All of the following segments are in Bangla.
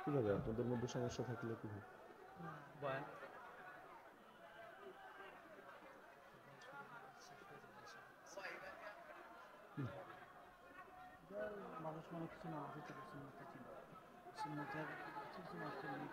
কিভাবে আপনাদের মধ্যে সমস্যা থাকলে কিভাবে মানুষ মনে কিছু না ভিতরে সুন্নতে ছিল সুন্নতের কিছু নষ্ট নেই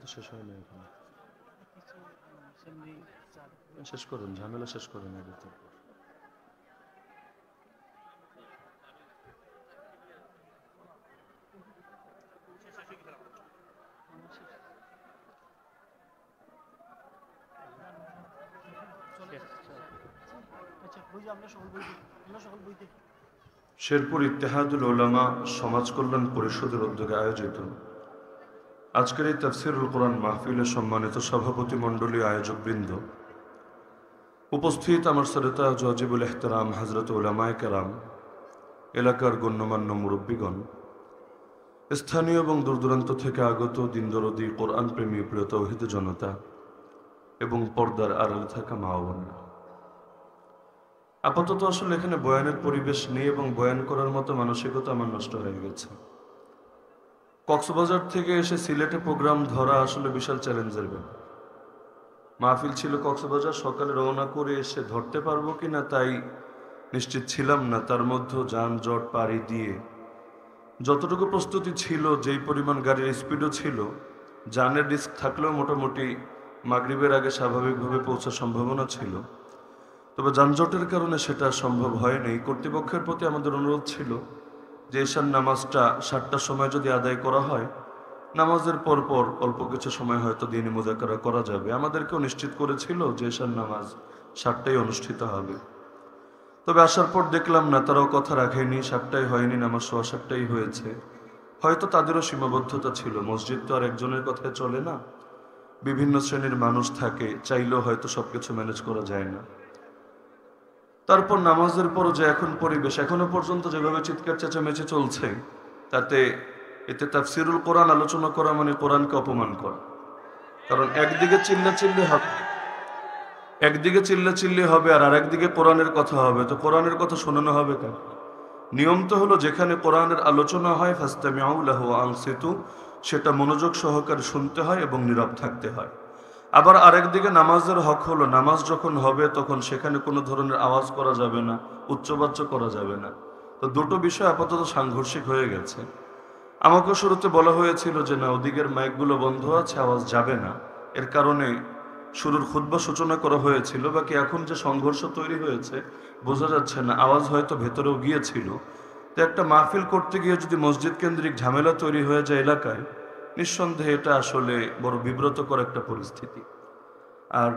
তো শেষ হয় না এখন শেষ করুন ঝামেলা শেষ করুন আগে তো শেরপুর ইত্তেহাদুল উলামা সমাজ কল্যাণ পরিষদের উদ্যোগে আয়োজিত আজকের এই তাফসিরুল কোরআন মাহফিলের সম্মানিত সভাপতি মণ্ডলী আয়োজকবৃন্দ, উপস্থিত আমার শ্রোতা ওয়াজিবুল ইহতিরাম হযরত উলামায়ে কেরাম, এলাকার গণ্যমান্য মুরব্বীগণ, স্থানীয় এবং দূরদূরান্ত থেকে আগত দিনদরদি কোরআন প্রেমী প্রিয় তাওহীদ জনতা এবং পর্দার আড়ালে থাকা মা ও বোনেরা, আপাতত আসলে এখানে বয়ানের পরিবেশ নেই এবং বয়ান করার মতো মানসিকতা আমার নষ্ট হয়ে গেছে। কক্সবাজার থেকে এসে সিলেটে প্রোগ্রাম ধরা আসলে বিশাল চ্যালেঞ্জের ব্যাপার। মাহফিল ছিল কক্সবাজার, সকালে রওনা করে এসে ধরতে পারবো কিনা তাই নিশ্চিত ছিলাম না। তার মধ্যে যানজট পাড়ি দিয়ে যতটুকু প্রস্তুতি ছিল, যেই পরিমাণ গাড়ির স্পিডও ছিল, জানের রিস্ক থাকলেও মোটামুটি মাগরিবের আগে স্বাভাবিকভাবে পৌঁছার সম্ভাবনা ছিল। তবে যানজটের কারণে সেটা সম্ভব হয়নি। কর্তৃপক্ষের প্রতি আমাদের অনুরোধ ছিল যে এশার নামাজটা 7টার সময় যদি আদায় করা হয়, নামাজের পরপর অল্প কিছু সময় হয়তো দিনী মুযাকারা করা যাবে। আমাদেরকেও নিশ্চিত করেছিল যে এশার নামাজ 7টায় অনুষ্ঠিত হবে। তবে আসার পর দেখলাম না, তারাও কথা রাখেনি। 7টায় হয়নি, নামাজ 7:15 হয়েছে। হয়তো তাদেরও সীমাবদ্ধতা ছিল। মসজিদ তো আর একজনের কথায় চলে না, বিভিন্ন শ্রেণীর মানুষ থাকে, চাইলেও হয়তো সবকিছু ম্যানেজ করা যায় না। তারপর নামাজের পরও যে এখন পরিবেশ, এখনো পর্যন্ত যেভাবে চিৎকার চেঁচামেচি চলছে, এতে তাফসিরুল কোরআন আলোচনা করা মানে কোরআনকে অপমান করা। কারণ একদিকে চিল্লাচিল্লি হবে আর আরেকদিকে কোরআনের কথা হবে, তো কোরআনের কথা শোনানো হবে কেন? নিয়ম তো হলো যেখানে কোরআনের আলোচনা হয় ফাসতামিউ লাহু ওয়া আনসিতু, সেটা মনোযোগ সহকারে শুনতে হয় এবং নীরব থাকতে হয়। আবার আরেকদিকে নামাজের হক হলো নামাজ যখন হবে তখন সেখানে কোনো ধরনের আওয়াজ করা যাবে না, উচ্চবাচ্য করা যাবে না। তো দুটো বিষয় আপাতত সাংঘর্ষিক হয়ে গেছে। আমাকে শুরুতে বলা হয়েছিল যে না, ওদিকের মাইকগুলো বন্ধ আছে, আওয়াজ যাবে না। এর কারণে শুরুর খুতবা সূচনা করা হয়েছিল। বাকি এখন যে সংঘর্ষ তৈরি হয়েছে বোঝা যাচ্ছে না, আওয়াজ হয়তো ভেতরেও গিয়েছিল। তো একটা মাহফিল করতে গিয়ে যদি মসজিদ কেন্দ্রিক ঝামেলা তৈরি হয়ে যায় এলাকায়, নিঃসন্দেহে এটা আসলে বড় বিব্রতকর একটা পরিস্থিতি। আর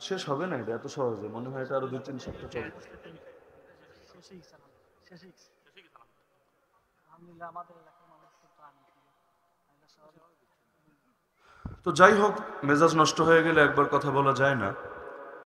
শেষ হবে না এটা এত সহজে, মনে হয় এটা আরো 2-3 সপ্তাহ চলবে। তো যাই হোক, মেজাজ নষ্ট হয়ে গেলে একবার কথা বলা যায় না।